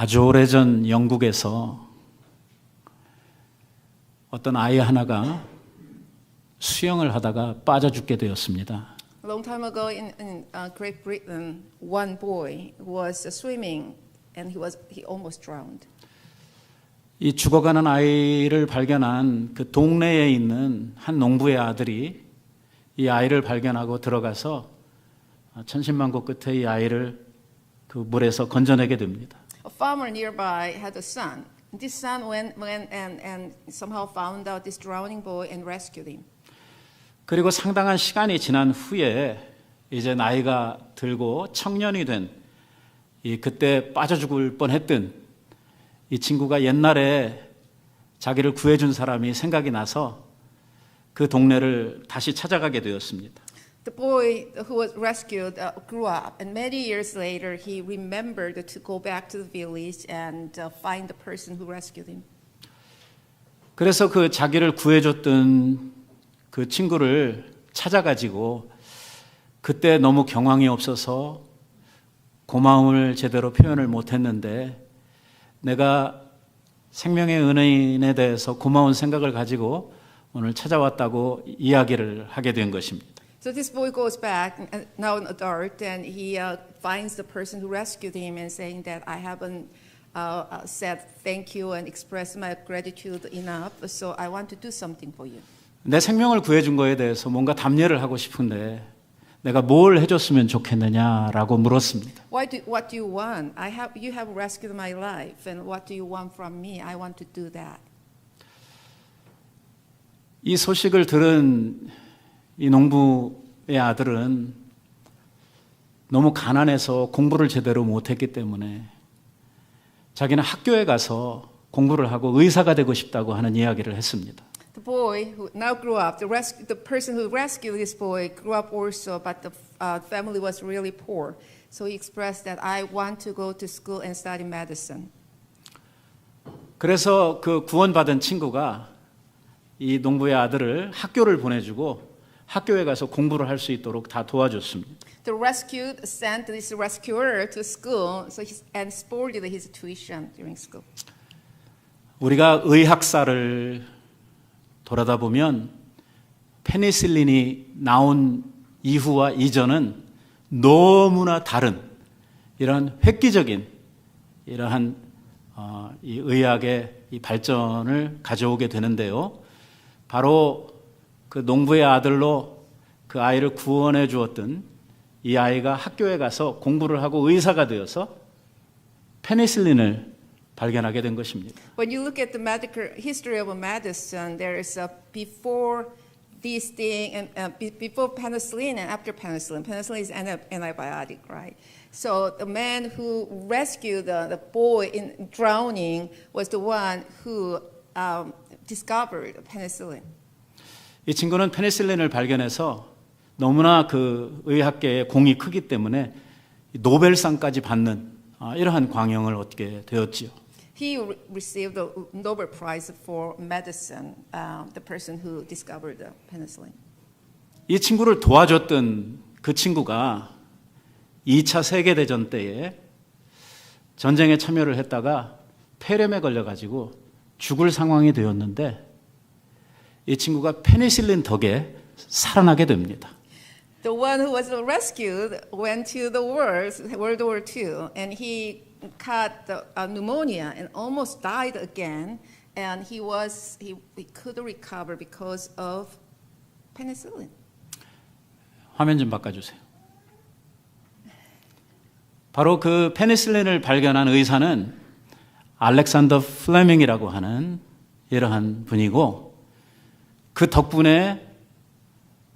아주 오래전 영국에서 어떤 아이 하나가 수영을 하다가 빠져 죽게 되었습니다. A long time ago in Great Britain, one boy was swimming and he almost drowned. 이 죽어가는 아이를 발견한 그 동네에 있는 한 농부의 아들이 이 아이를 발견하고 들어가서 천신만고 끝에 이 아이를 그 물에서 건져내게 됩니다. A farmer nearby had a son. This son went and somehow found out this drowning boy and rescued him. 그리고 상당한 시간이 지난 후에 이제 나이가 들고 청년이 된 이 그때 빠져 죽을 뻔했던 이 친구가 옛날에 자기를 구해준 사람이 생각이 나서 그 동네를 다시 찾아가게 되었습니다. The boy who was rescued grew up, and many years later he remembered to go back to the village and find the person who rescued him. 그래서 그 자기를 구해줬던 그 친구를 찾아가지고 그때 너무 경황이 없어서 고마움을 제대로 표현을 못했는데 내가 생명의 은혜인에 대해서 고마운 생각을 가지고 오늘 찾아왔다고 이야기를 하게 된 것입니다. So this boy goes back, now an adult, and he finds the person who rescued him and saying that I haven't said thank you and expressed my gratitude enough, so I want to do something for you. 내 생명을 구해준 거에 대해서 뭔가 답례를 하고 싶은데 내가 뭘 해줬으면 좋겠느냐라고 물었습니다. What do you want? You have rescued my life, and what do you want from me? I want to do that. 이 소식을 들은 이 농부의 아들은 너무 가난해서 공부를 제대로 못했기 때문에 자기는 학교에 가서 공부를 하고 의사가 되고 싶다고 하는 이야기를 했습니다. The boy who now grew up, the person who rescued this boy grew up also, but the family was really poor. So he expressed that I want to go to school and study medicine. 그래서 그 구원받은 친구가 이 농부의 아들을 학교를 보내주고 학교에 가서 공부를 할 수 있도록 다 도와줬습니다. The rescued sent this rescuer to school, and supported his tuition during school. 우리가 의학사를 돌아다 보면 페니실린이 나온 이후와 이전은 너무나 다른 이러한 획기적인 이러한 이 의학의 이 발전을 가져오게 되는데요. 바로 그 농부의 아들로 그 아이를 구원해 주었던 이 아이가 학교에 가서 공부를 하고 의사가 되어서 페니실린을 발견하게 된 것입니다. When you look at the medical history of medicine, there is a before this thing and before penicillin and after penicillin. Penicillin is an antibiotic, right? So the man who rescued the boy in drowning was the one who discovered penicillin. 이 친구는 페니실린을 발견해서 너무나 그 의학계의 공이 크기 때문에 노벨상까지 받는 이러한 광영을 얻게 되었지요. He received the Nobel Prize for medicine, the person who discovered the penicillin. 이 친구를 도와줬던 그 친구가 2차 세계대전 때에 전쟁에 참여를 했다가 폐렴에 걸려가지고 죽을 상황이 되었는데 이 친구가 페니실린 덕에 살아나게 됩니다. The one who was rescued went to the World War II, and he caught the pneumonia and almost died again. And he could recover because of penicillin. 화면 좀 바꿔주세요. 바로 그 페니실린을 발견한 의사는 알렉산더 플레밍이라고 하는 이러한 분이고 그 덕분에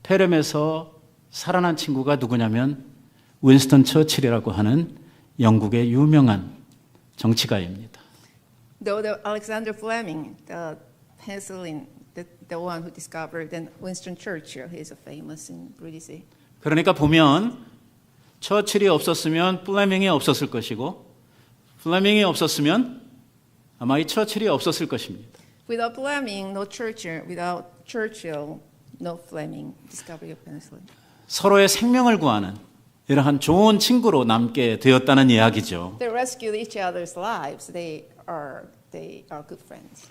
폐렴에서 살아난 친구가 누구냐면 윈스턴 처칠이라고 하는 영국의 유명한 정치가입니다. The Alexander Fleming, the penicillin, the one who discovered, and Winston Churchill, he is famous in British. 그러니까 보면 처칠이 없었으면 플레밍이 없었을 것이고 플레밍이 없었으면 아마 이 처칠이 없었을 것입니다. Without Fleming, no Churchill. Without Churchill, no Fleming. Discovery of penicillin. 서로의 생명을 구하는 이러한 좋은 친구로 남게 되었다는 이야기죠. They rescued each other's lives. They are good friends.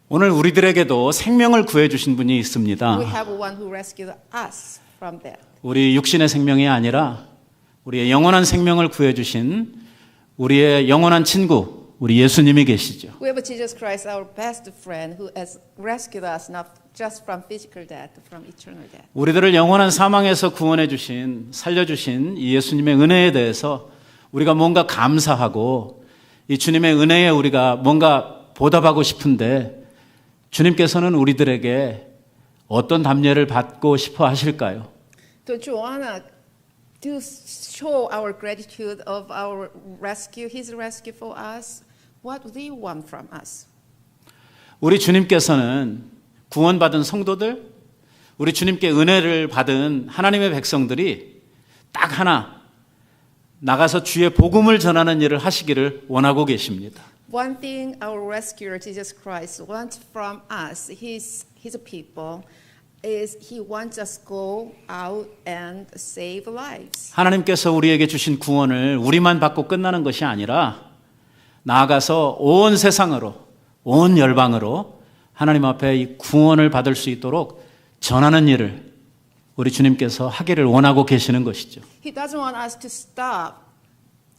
오늘 우리들에게도 생명을 구해 주신 분이 We 있습니다. have one who rescued us from death. 우리 육신의 생명이 아니라 우리의 영원한 생명을 구해 주신 우리의 영원한 친구, 우리 예수님이 계시죠. We have Jesus Christ, our best friend, who has rescued us not just from physical death, but from eternal death. 우리들을 영원한 사망에서 구원해 주신, 살려 주신 이 예수님의 은혜에 대해서 우리가 뭔가 감사하고 이 주님의 은혜에 우리가 뭔가 보답하고 싶은데 주님께서는 우리들에게 어떤 답례를 받고 싶어 하실까요? Don't you wanna to show our gratitude of our rescue, His rescue for us? What do you want from us? 우리 주님께서는 구원받은 성도들, 우리 주님께 은혜를 받은 하나님의 백성들이 딱 하나 나가서 주의 복음을 전하는 일을 하시기를 원하고 계십니다. One thing our rescuer Jesus Christ wants from us, His people, is He wants us to go out and save lives. 하나님께서 우리에게 주신 구원을 우리만 받고 끝나는 것이 아니라 나아가서 온 세상으로, 온 열방으로 하나님 앞에 이 구원을 받을 수 있도록 전하는 일을 우리 주님께서 하기를 원하고 계시는 것이죠. He doesn't want us to stop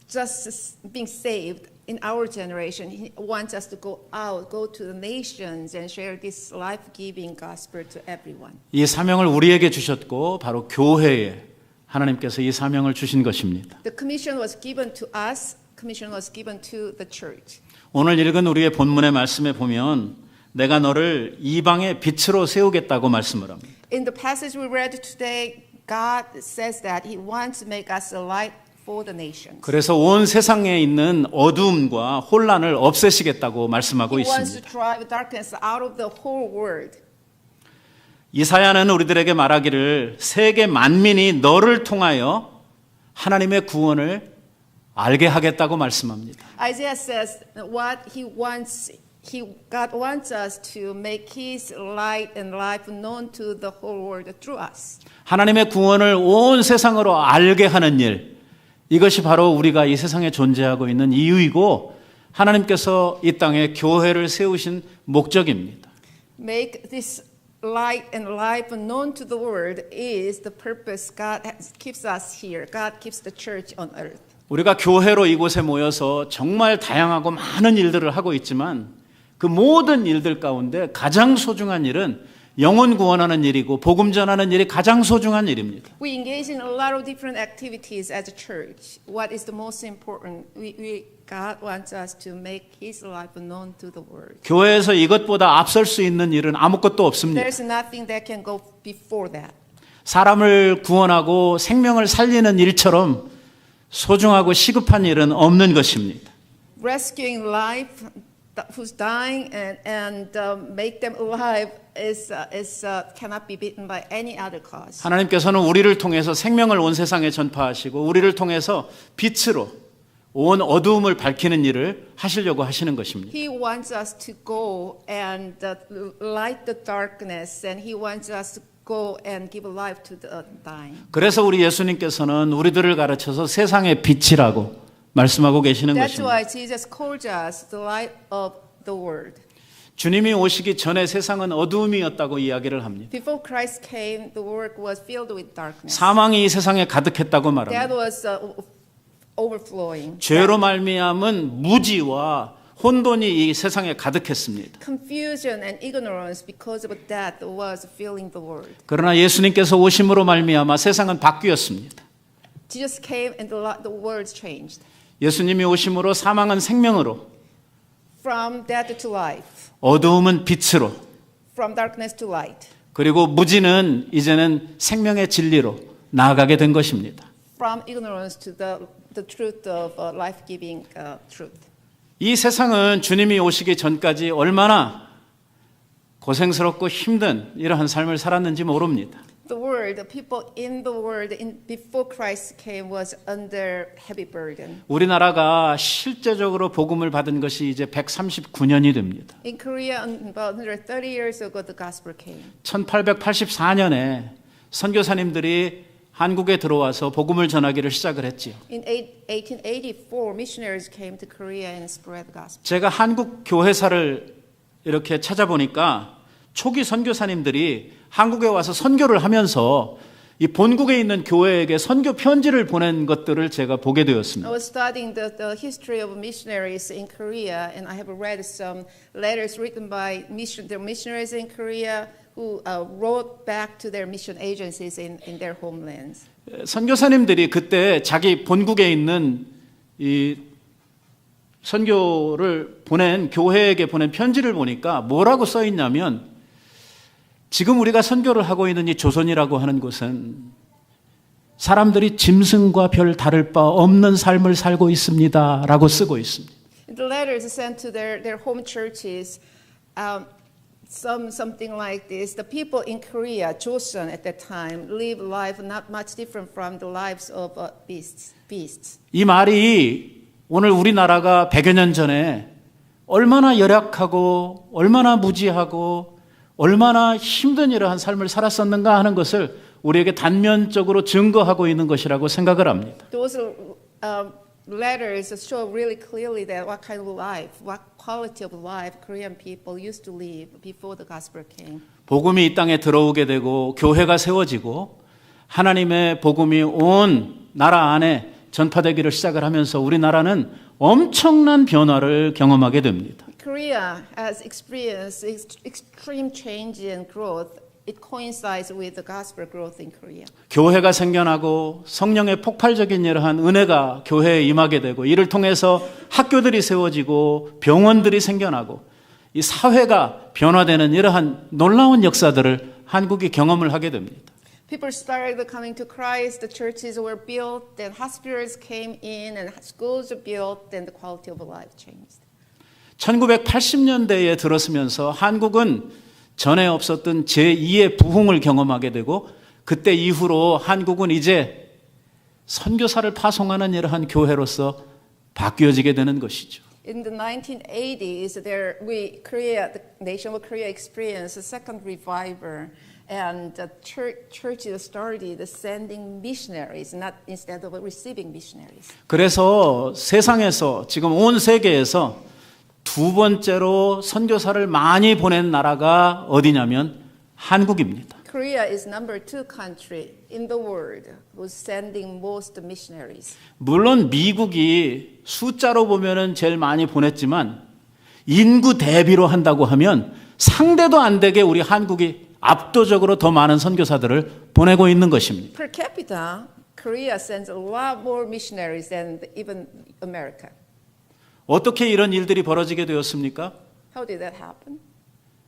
just being saved in our generation. He wants us to go out, go to the nations and share this life-giving gospel to everyone. 이 사명을 우리에게 주셨고 바로 교회에 하나님께서 이 사명을 주신 것입니다. The commission was given to us. Commission was given to the church. 오늘 읽은 우리의 본문의 말씀에 보면 내가 너를 이방의 빛으로 세우겠다고 말씀을 합니다. In the passage we read today, God says that He wants to make us a light for the nations. 그래서 온 세상에 있는 어두움과 혼란을 없애시겠다고 말씀하고 He wants to 있습니다. drive darkness out of the whole world. 이사야는 우리들에게 말하기를 세계 만민이 너를 통하여 하나님의 구원을 알게 하겠다고 말씀합니다. Isaiah says what God wants us to make His light and life known to the whole world through us. 하나님의 구원을 온 세상으로 알게 하는 일, 이것이 바로 우리가 이 세상에 존재하고 있는 이유이고 하나님께서 이 땅에 교회를 세우신 목적입니다. Make this light and life known to the world is the purpose God keeps us here. God keeps the church on earth. 우리가 교회로 이곳에 모여서 정말 다양하고 많은 일들을 하고 있지만 그 모든 일들 가운데 가장 소중한 일은 영혼 구원하는 일이고 복음 전하는 일이 가장 소중한 일입니다. We engage in a lot of different activities as a church. What is the most important? God wants us to make His life known to the world. 교회에서 이것보다 앞설 수 있는 일은 아무것도 없습니다. There's nothing that can go before that. 사람을 구원하고 생명을 살리는 일처럼 소중하고 시급한 일은 없는 것입니다. Rescuing life who's dying and make them alive cannot be beaten by any other cause. 하나님께서는 우리를 통해서 생명을 온 세상에 전파하시고 우리를 통해서 빛으로 온 어두움을 밝히는 일을 하시려고 하시는 것입니다. He wants us to go and light the darkness, and He wants us to go and give life to the dying. 그래서 우리 예수님께서는 우리들을 가르쳐서 세상의 빛이라고 말씀하고 계시는 That's 것입니다. why Jesus calls us the light of the world. 주님이 오시기 전에 세상은 어두움이었다고 이야기를 합니다. Before Christ came, the world was filled with darkness. 사망이 이 세상에 가득했다고 That 말합니다. was overflowing. 죄로 말미암은 무지와 혼돈이 이 세상에 가득했습니다. Confusion and ignorance because of that was filling the world. 그러나 예수님께서 오심으로 말미암아 세상은 바뀌었습니다. Jesus came and the world changed. 예수님이 오심으로 사망은 생명으로, From death to life, 어두움은 빛으로, from darkness to light, 그리고 무지는 이제는 생명의 진리로 나아가게 된 것입니다. from ignorance to the truth of life-giving truth. 이 세상은 주님이 오시기 전까지 얼마나 고생스럽고 힘든 이러한 삶을 살았는지 모릅니다. The world, the people in the world before Christ came was under heavy burden. 우리나라가 실제적으로 복음을 받은 것이 이제 139년이 됩니다. In Korea, about 130 years ago, the gospel came. 1884년에 선교사님들이 한국에 들어와서 복음을 전하기를 시작을 했지요. In 1884, missionaries came to Korea and spread the gospel. 제가 한국 교회사를 이렇게 찾아보니까 초기 선교사님들이 한국에 와서 선교를 하면서 이 본국에 있는 교회에게 선교 편지를 보낸 것들을 제가 보게 I 되었습니다. was studying the history of missionaries in Korea, and I have read some letters written by the missionaries in Korea who wrote back to their mission agencies in their homelands. 선교사님들이 그때 자기 본국에 있는 이 선교를 보낸 교회에게 보낸 편지를 보니까 뭐라고 써 있냐면 지금 우리가 선교를 하고 있는 이 조선이라고 하는 곳은 사람들이 짐승과 별 다를 바 없는 삶을 살고 있습니다라고 쓰고 있습니다. In the letters sent to their home churches, something like this: the people in Korea, Joseon at that time, live life not much different from the lives of beasts. 이 말이 오늘 우리나라가 100여 년 전에 얼마나 열악하고 얼마나 무지하고 얼마나 힘든 이러한 삶을 살았었는가 하는 것을 우리에게 단면적으로 증거하고 있는 것이라고 생각을 합니다. Those letters show really clearly that what kind of life, what quality of life Korean people used to live before the gospel came. 복음이 이 땅에 들어오게 되고 교회가 세워지고 하나님의 복음이 온 나라 안에 전파되기를 시작을 하면서 우리나라는 엄청난 변화를 경험하게 됩니다. Korea has experienced extreme change and growth. It coincides with the gospel growth in Korea. 교회가 생겨나고 성령의 폭발적인 이러한 은혜가 교회에 임하게 되고 이를 통해서 학교들이 세워지고 병원들이 생겨나고 이 사회가 변화되는 이러한 놀라운 역사들을 한국이 경험을 하게 됩니다. People started coming to Christ, the churches were built, then hospitals came in, and schools were built, then the quality of life changed. 1980년대에 들었으면서 한국은 전에 없었던 제2의 부흥을 경험하게 되고 그때 이후로 한국은 이제 선교사를 파송하는 이러한 교회로서 바뀌어지게 되는 것이죠. In the 1980s, Korea, the nation of Korea experienced a second revival, and the churches started sending missionaries, not instead of receiving missionaries. 그래서 세상에서 지금 온 세계에서 두 번째로 선교사를 많이 보낸 나라가 어디냐면 한국입니다. Korea is number 2 country in the world who's sending most missionaries. 물론 미국이 숫자로 보면은 제일 많이 보냈지만 인구 대비로 한다고 하면 상대도 안 되게 우리 한국이 압도적으로 더 많은 선교사들을 보내고 있는 것입니다. Per capita, Korea sends a lot more missionaries than even America. 어떻게 이런 일들이 벌어지게 되었습니까? How did that happen?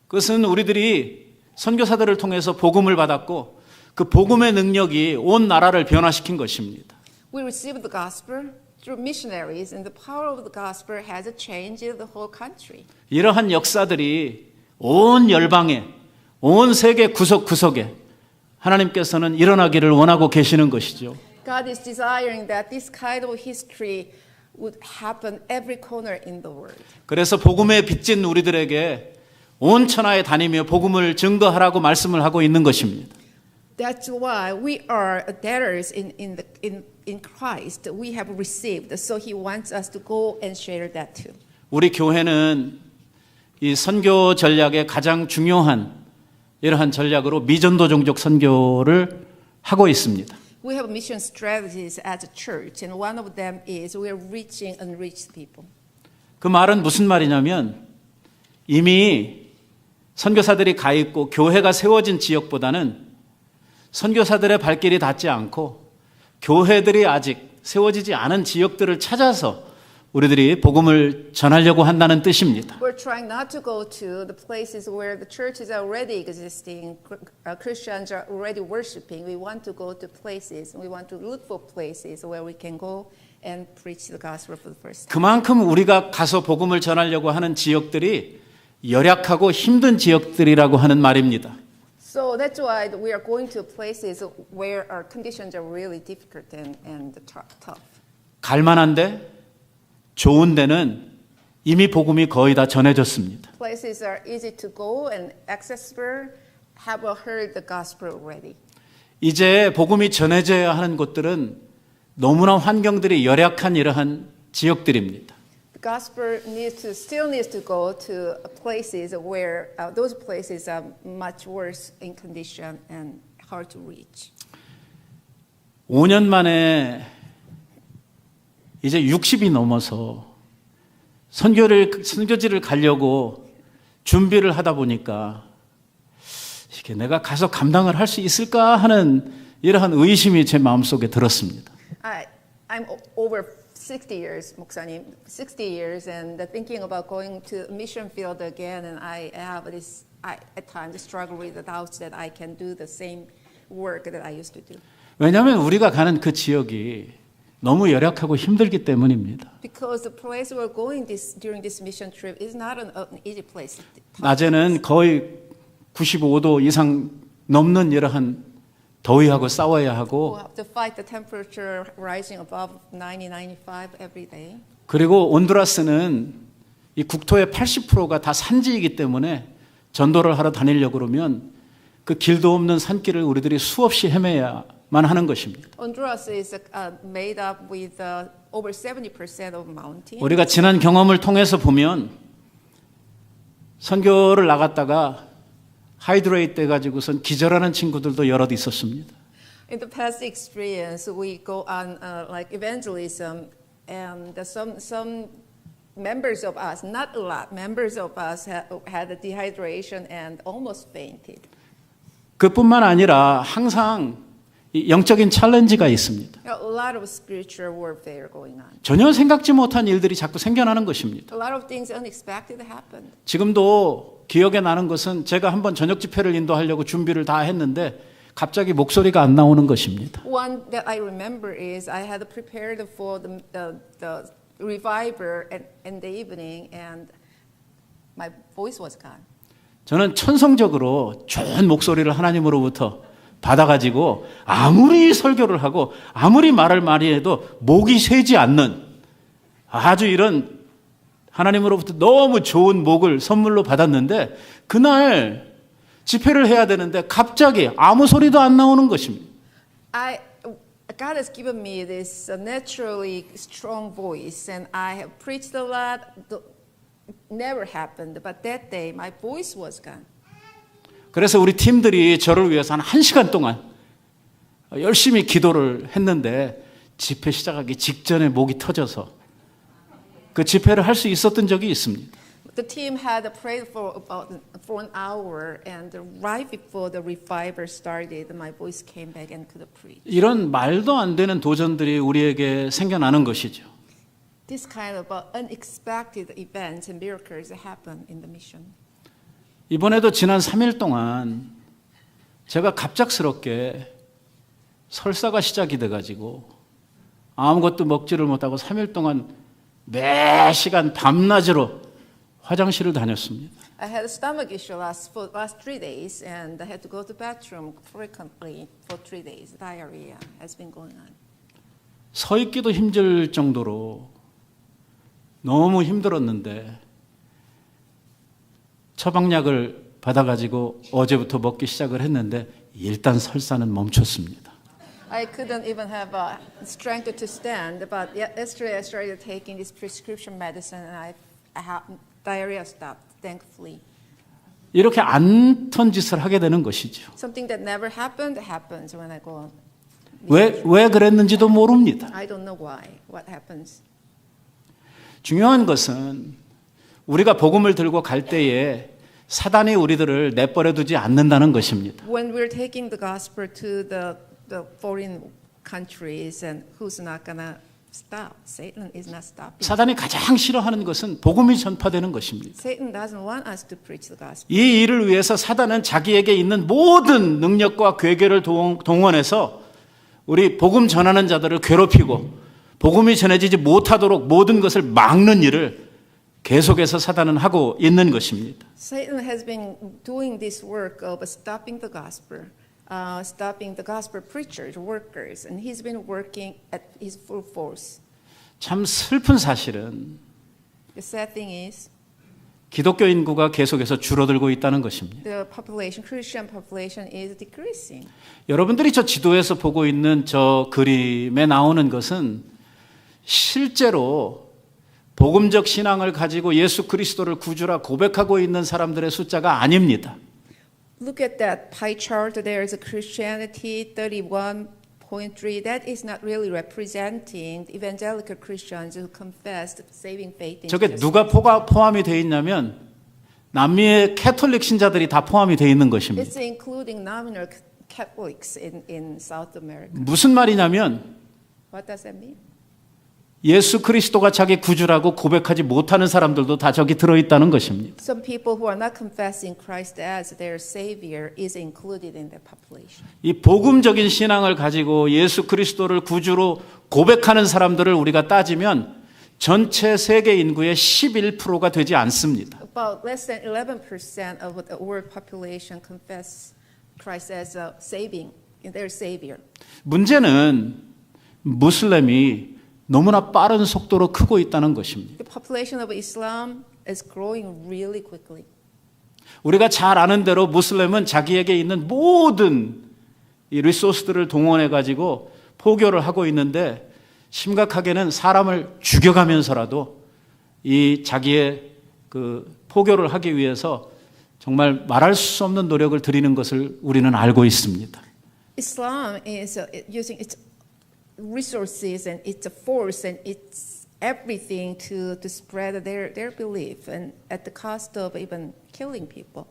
그것은 우리들이 선교사들을 통해서 복음을 받았고 그 복음의 능력이 온 나라를 변화시킨 것입니다. We received the gospel through missionaries, and the power of the gospel has changed the whole country. 이러한 역사들이 온 열방에 온 세계 구석구석에 하나님께서는 일어나기를 원하고 계시는 것이죠. God is desiring that this kind of history would happen every corner in the world. 그래서 복음에 빚진 우리들에게 온 천하에 다니며 복음을 증거하라고 말씀을 하고 있는 것입니다. That's why we are debtors in Christ. We have received, so He wants us to go and share that too. 우리 교회는 이 선교 전략의 가장 중요한 이러한 전략으로 미전도 종족 선교를 하고 있습니다. We have mission strategies as a church, and one of them is we are reaching unreached people. 그 말은 무슨 말이냐면 이미 선교사들이 가 있고 교회가 세워진 지역보다는 선교사들의 발길이 닿지 않고 교회들이 아직 세워지지 않은 지역들을 찾아서 우리들이 복음을 전하려고 한다는 뜻입니다. We're trying not to go to the places where the churches are already existing, Christians are already worshiping. We want to go to places, we want to look for places where we can go and preach the gospel for the first time. 그만큼 우리가 가서 복음을 전하려고 하는 지역들이 열악하고 힘든 지역들이라고 하는 말입니다. So that's why we are going to places where our conditions are really difficult and tough. 갈만한데 좋은 데는 이미 복음이 거의 다 전해졌습니다. Places are easy to go and accessible, have heard the gospel already. 이제 복음이 전해져야 하는 곳들은 너무나 환경들이 열악한 이러한 지역들입니다. The gospel still needs to go to places where those places are much worse in condition and hard to reach. 5년 만에 이제 60이 넘어서 선교지를 가려고 준비를 하다 보니까 이게 내가 가서 감당을 할 수 있을까 하는 이러한 의심이 제 마음속에 들었습니다. I'm over 60 years, 목사님, 60 years, and thinking about going to mission field again, and I have this. I at times struggle with the doubts that I can do the same work that I used to do. 왜냐하면 우리가 가는 그 지역이 너무 열악하고 힘들기 때문입니다. Because the place we're going during this mission trip is not an easy place. 낮에는 거의 95도 이상 넘는 이러한 더위하고 싸워야 하고, We'll have to fight the temperature rising above 90, 95 every day. 그리고 온두라스는 이 국토의 80%가 다 산지이기 때문에 전도를 하러 다니려고 그러면 그 길도 없는 산길을 우리들이 수없이 헤매야만 하는 것입니다. Honduras is made up with over 70% of mountain. 우리가 지난 경험을 통해서 보면 선교를 나갔다가 하이드레이트 돼가지고선 기절하는 친구들도 여럿 있었습니다. In the past experience, we go on like evangelism, and some members of us, not a lot, members of us had a dehydration and almost fainted. 그뿐만 아니라 항상 이 영적인 챌린지가 있습니다. A lot of spiritual warfare going on. 전혀 생각지 못한 일들이 자꾸 생겨나는 것입니다. A lot of things unexpected happened. 지금도 기억에 나는 것은 제가 한번 저녁 집회를 인도하려고 준비를 다 했는데 갑자기 목소리가 안 나오는 것입니다. One that I remember is I had prepared for the revival in the evening, and my voice was gone. 저는 천성적으로 좋은 목소리를 하나님으로부터 받아가지고 아무리 설교를 하고 아무리 말을 많이 해도 목이 새지 않는 아주 이런 하나님으로부터 너무 좋은 목을 선물로 받았는데 그날 집회를 해야 되는데 갑자기 아무 소리도 안 나오는 것입니다. God has given me this naturally strong voice, and I have preached a lot. Never happened, but that day my voice was gone. 그래서 우리 팀들이 저를 위해서 한 1시간 동안 열심히 기도를 했는데 집회 시작하기 직전에 목이 터져서 그 집회를 할 수 있었던 적이 있습니다. The team had prayed for an hour, and right before the revival started, my voice came back and could preach. 이런 말도 안 되는 도전들이 우리에게 생겨나는 것이죠. This kind of unexpected events and miracles happen in the mission. 이번에도 지난 3일 동안 제가 갑작스럽게 설사가 시작이 돼가지고 아무것도 먹지를 못하고 3일 동안 매 시간 밤낮으로 화장실을 다녔습니다. I had a stomach issue last 3 days, and I had to go to the bathroom frequently for 3 days. Diarrhea has been going on. 서 있기도 힘들 정도로 너무 힘들었는데 처방약을 받아가지고 어제부터 먹기 시작을 했는데 일단 설사는 멈췄습니다. I couldn't even have strength to stand, but yesterday I started taking this prescription medicine, and diarrhea stopped, thankfully. 이렇게 안 짓을 하게 되는 것이죠. Something that never happened happens when I go on. 왜 그랬는지도 모릅니다. I don't know why. What happens? 중요한 것은 우리가 복음을 들고 갈 때에 사단이 우리들을 내버려 두지 않는다는 것입니다. When we're taking the gospel to the foreign countries, and who's not gonna stop? Satan is not stopping. 사단이 가장 싫어하는 것은 복음이 전파되는 것입니다. Satan doesn't want us to preach the gospel. 이 일을 위해서 사단은 자기에게 있는 모든 능력과 괴계를 동원해서 우리 복음 전하는 자들을 괴롭히고 복음이 전해지지 못하도록 모든 것을 막는 일을 계속해서 사단은 하고 있는 것입니다. Satan has been doing this work of stopping the gospel preachers, workers, and he's been working at his full force. 참 슬픈 사실은 The sad thing is, 기독교 인구가 계속해서 줄어들고 있다는 것입니다. The population, Christian population, is decreasing. 여러분들이 저 지도에서 보고 있는 저 그림에 나오는 것은 실제로 복음적 신앙을 가지고 예수 그리스도를 구주라 고백하고 있는 사람들의 숫자가 아닙니다. Look at that pie chart. There is a Christianity 31.3. That is not really representing evangelical Christians who confessed saving faith in 저게 Jesus. 누가 포함이 되어 있냐면 남미의 캐톨릭 신자들이 다 포함이 되어 있는 것입니다. It's including nominal Catholics in South America. 무슨 말이냐면 What does that mean? 예수 그리스도가 자기 구주라고 고백하지 못하는 사람들도 다 저기 들어있다는 것입니다. Some people who are not confessing Christ as their Savior is included in that population. 이 복음적인 신앙을 가지고 예수 그리스도를 구주로 고백하는 사람들을 우리가 따지면 전체 세계 인구의 11%가 되지 않습니다. About less than 11% of the world population confess Christ as their Savior. 문제는 무슬림이 너무나 빠른 속도로 크고 있다는 것입니다. The population of Islam is growing really quickly. 우리가 잘 아는 대로 무슬림은 자기에게 있는 모든 이 리소스들을 동원해 가지고 포교를 하고 있는데 심각하게는 사람을 죽여가면서라도 이 자기의 그 포교를 하기 위해서 정말 말할 수 없는 노력을 들이는 것을 우리는 알고 있습니다. Islam is using its resources and its force and its everything to spread their belief and at the cost of even killing people.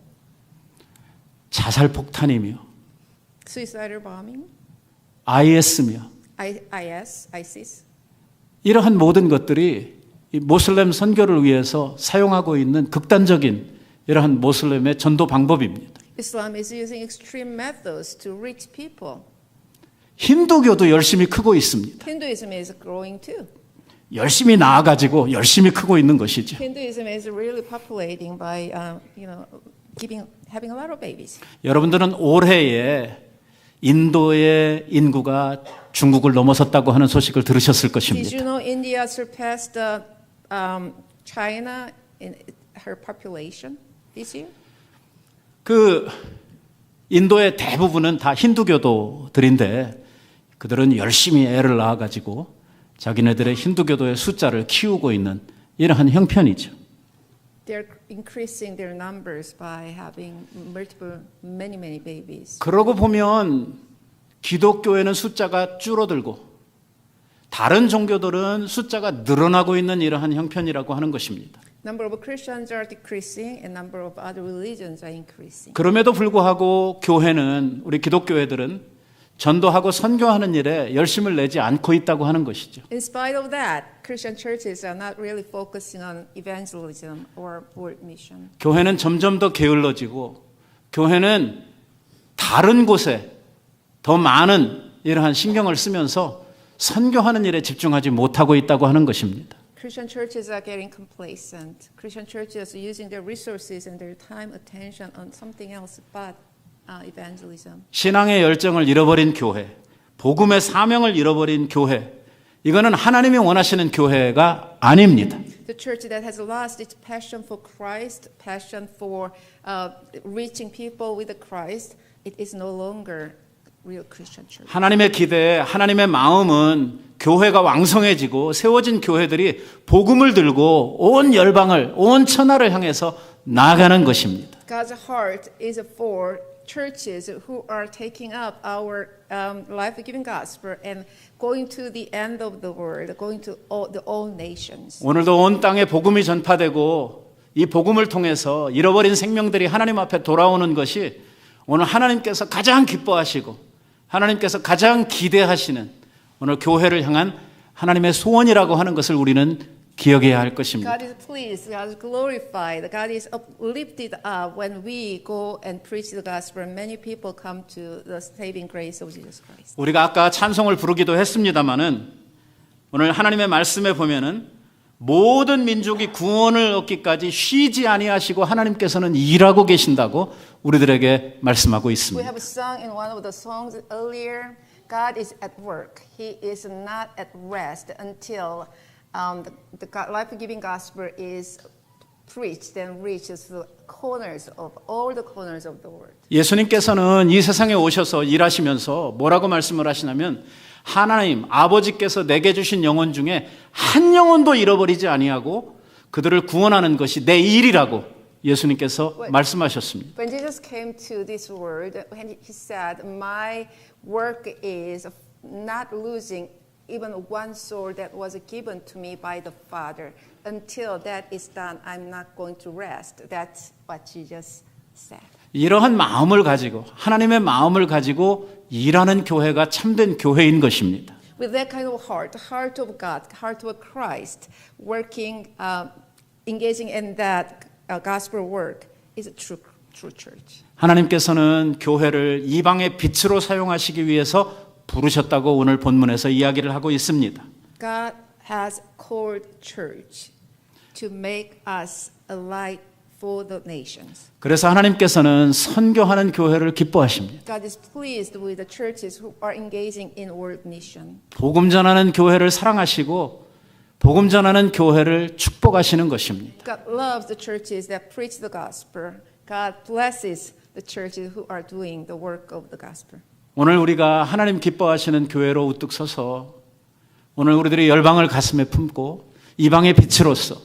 자살 폭탄이며 Suicidal bombing, IS며 ISIS. 이러한 모든 것들이 이 모슬렘 선교를 위해서 사용하고 있는 극단적인 이러한 모슬렘의 전도 방법입니다. Islam is using extreme methods to reach people. 힌두교도 열심히 크고 있습니다. Hinduism is growing too. 열심히 나아가지고 열심히 크고 있는 것이죠. Hinduism is really populating by, having a lot of babies. 여러분들은 올해에 인도의 인구가 중국을 넘어섰다고 하는 소식을 들으셨을 Did 것입니다. you know India surpassed China in her population this year? 그 인도의 대부분은 다 힌두교도들인데 그들은 열심히 애를 낳아가지고 자기네들의 힌두교도의 숫자를 키우고 있는 이러한 형편이죠. They're increasing their numbers by having many babies. 그러고 보면 기독교에는 숫자가 줄어들고 다른 종교들은 숫자가 늘어나고 있는 이러한 형편이라고 하는 것입니다. Number of Christians are decreasing and number of other religions are increasing. 그럼에도 불구하고 교회는 우리 기독교회들은 전도하고 선교하는 일에 열심을 내지 않고 있다고 하는 것이죠. In spite of that, Christian churches are not really focusing on evangelism or world mission. 교회는 점점 더 게을러지고 교회는 다른 곳에 더 많은 이러한 신경을 쓰면서 선교하는 일에 집중하지 못하고 있다고 하는 것입니다. Christian churches are getting complacent. Christian churches are using their resources and their time, attention on something else but evangelism. 신앙의 열정을 잃어버린 교회, 복음의 사명을 잃어버린 교회, 이거는 하나님이 원하시는 교회가 아닙니다. The church that has lost its passion for Christ, passion for reaching people with Christ, it is no longer real Christian church. 하나님의 기대, 하나님의 마음은 교회가 왕성해지고 세워진 교회들이 복음을 들고 온 열방을, 온 천하를 향해서 나아가는 것입니다. God's heart is for churches who are taking up our life-giving gospel and going to the end of the world, going to all nations. 오늘도 온 땅에 복음이 전파되고 이 복음을 통해서 잃어버린 생명들이 하나님 앞에 돌아오는 것이 오늘 하나님께서 가장 기뻐하시고 하나님께서 가장 기대하시는 오늘 교회를 향한 하나님의 소원이라고 하는 것을 우리는 기억해야 할 것입니다. God is pleased, God is glorified, God is uplifted up when we go and preach the gospel and many people come to the saving grace of Jesus Christ. 우리가 아까 찬송을 부르기도 했습니다마는 오늘 하나님의 말씀에 보면은 모든 민족이 구원을 얻기까지 쉬지 아니하시고 하나님께서는 일하고 계신다고 우리들에게 말씀하고 We 있습니다. have sung in one of the songs earlier, God is at work. He is not at rest until the life-giving gospel is preached and reached the corners of all the corners of the world. 예수님께서는 이 세상에 오셔서 일하시면서 뭐라고 말씀을 하시냐면 하나님 아버지께서 내게 주신 영혼 중에 한 영혼도 잃어버리지 아니하고 그들을 구원하는 것이 내 일이라고 예수님께서 말씀하셨습니다. When Jesus came to this world, when he said, "My work is not losing even one soul that was given to me by the Father. Until that is done, I'm not going to rest." That's what Jesus said. 이러한 마음을 가지고 하나님의 마음을 가지고 일하는 교회가 참된 교회인 것입니다. With that kind of heart, the heart of God, the heart of Christ, working, engaging in that gospel work is a true church. 하나님께서는 교회를 이방의 빛으로 사용하시기 위해서 부르셨다고 오늘 본문에서 이야기를 하고 있습니다. God has called church to make us a light for the nations. 그래서 하나님께서는 선교하는 교회를 기뻐하십니다. God is pleased with the churches who are engaging in world mission. 복음 전하는 교회를 사랑하시고 복음 전하는 교회를 축복하시는 것입니다. God loves the churches that preach the gospel. God blesses the churches who are doing the work of the gospel. 오늘 우리가 하나님 기뻐하시는 교회로 우뚝 서서 오늘 우리들이 열방을 가슴에 품고 이방의 빛으로서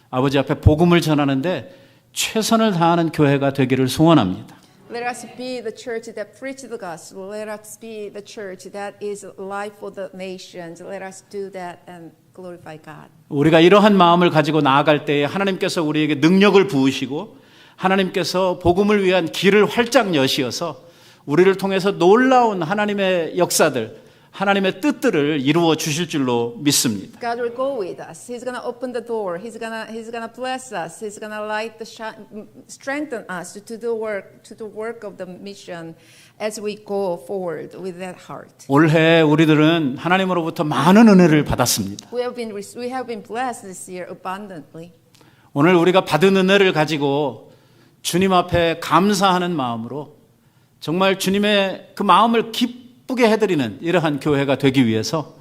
아버지 앞에 복음을 전하는데 최선을 다하는 교회가 되기를 소원합니다. Let us be the church that preach the gospel. Let us be the church that is life for the nations. Let us do that and glorify God. 우리가 이러한 마음을 가지고 나아갈 때에 하나님께서 우리에게 능력을 부으시고 하나님께서 복음을 위한 길을 활짝 여시어서 우리를 통해서 놀라운 하나님의 역사들, 하나님의 뜻들을 이루어 주실 줄로 믿습니다. God will go with us. He's going to open the door. He's going to bless us. He's going to light the strengthen us to the work of the mission as we go forward with that heart. 올해 우리들은 하나님으로부터 많은 은혜를 받았습니다. We have been blessed this year abundantly. 오늘 우리가 받은 은혜를 가지고 주님 앞에 감사하는 마음으로 정말 주님의 그 마음을 기쁘게 해드리는 이러한 교회가 되기 위해서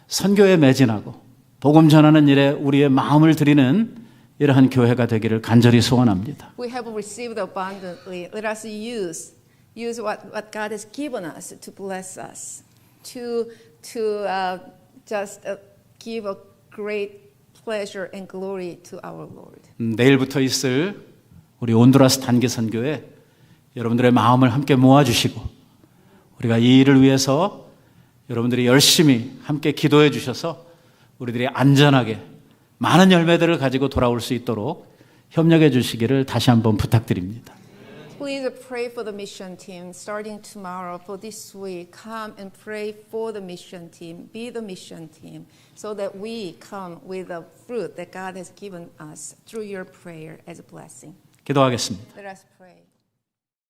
선교에 매진하고 복음 전하는 일에 우리의 마음을 드리는 이러한 교회가 되기를 간절히 소원합니다. We have received abundantly. Let us use what God has given us to bless us, to just give a great pleasure and glory to our Lord. 내일부터 있을 우리 온두라스 단기 선교에 여러분들의 마음을 함께 모아주시고 우리가 이 일을 위해서 여러분들이 열심히 함께 기도해 주셔서 우리들이 안전하게 많은 열매들을 가지고 돌아올 수 있도록 협력해 주시기를 다시 한번 부탁드립니다. Please pray for the mission team starting tomorrow. For this week, come and pray for the mission team. Be the mission team so that we come with the fruit that God has given us through your prayer as a blessing. 기도하겠습니다. Let us pray.